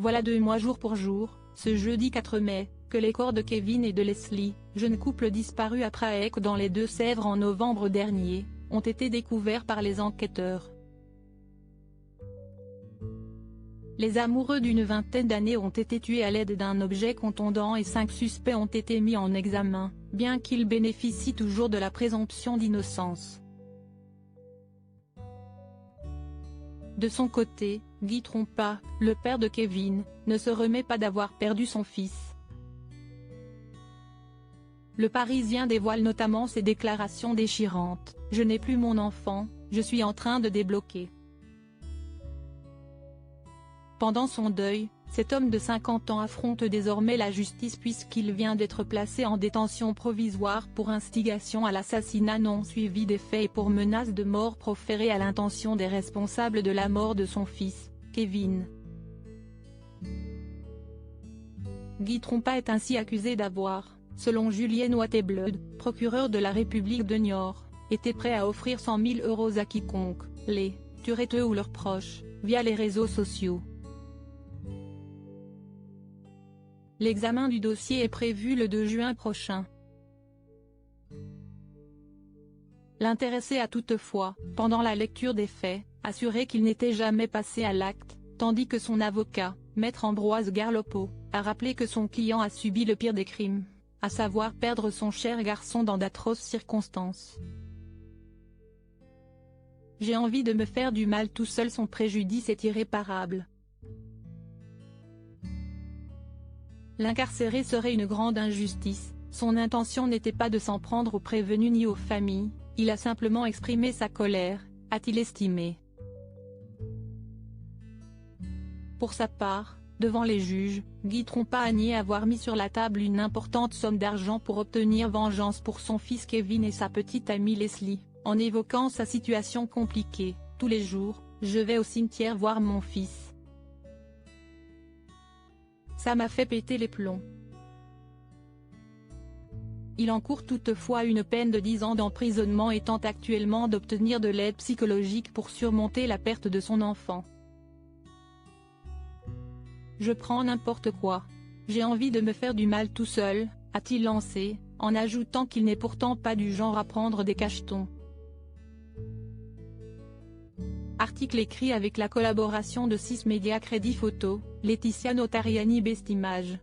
Voilà 2 mois jour pour jour, ce jeudi 4 mai, que les corps de Kevin et de Leslie, jeune couple disparu à Prague dans les Deux-Sèvres en novembre dernier, ont été découverts par les enquêteurs. Les amoureux d'une vingtaine d'années ont été tués à l'aide d'un objet contondant et 5 suspects ont été mis en examen, bien qu'ils bénéficient toujours de la présomption d'innocence. De son côté, Guy Trompa, le père de Kevin, ne se remet pas d'avoir perdu son fils. Le Parisien dévoile notamment ses déclarations déchirantes: « Je n'ai plus mon enfant, je suis en train de débloquer ». Pendant son deuil, cet homme de 50 ans affronte désormais la justice puisqu'il vient d'être placé en détention provisoire pour instigation à l'assassinat non suivi des faits et pour menace de mort proférée à l'intention des responsables de la mort de son fils, Kevin. Guy Trompa est ainsi accusé d'avoir, selon Julien Watteblood, procureur de la République de Niort, été prêt à offrir 100 000 € à quiconque les tuerait eux ou leurs proches, via les réseaux sociaux. L'examen du dossier est prévu le 2 juin prochain. L'intéressé a toutefois, pendant la lecture des faits, assuré qu'il n'était jamais passé à l'acte, tandis que son avocat, maître Ambroise Garlopot, a rappelé que son client a subi le pire des crimes, à savoir perdre son cher garçon dans d'atroces circonstances. « J'ai envie de me faire du mal tout seul, son préjudice est irréparable. L'incarcérer serait une grande injustice, son intention n'était pas de s'en prendre aux prévenus ni aux familles, il a simplement exprimé sa colère », a-t-il estimé. Pour sa part, devant les juges, Guy Trompa a nié avoir mis sur la table une importante somme d'argent pour obtenir vengeance pour son fils Kevin et sa petite amie Leslie, en évoquant sa situation compliquée: « Tous les jours, je vais au cimetière voir mon fils. Ça m'a fait péter les plombs. » Il encourt toutefois une peine de 10 ans d'emprisonnement et tente actuellement d'obtenir de l'aide psychologique pour surmonter la perte de son enfant. « Je prends n'importe quoi. J'ai envie de me faire du mal tout seul », a-t-il lancé, en ajoutant qu'il n'est pourtant pas du genre à prendre des cachetons. Article écrit avec la collaboration de 6 médias Crédit Photo, Laetitia Notariani Best Images.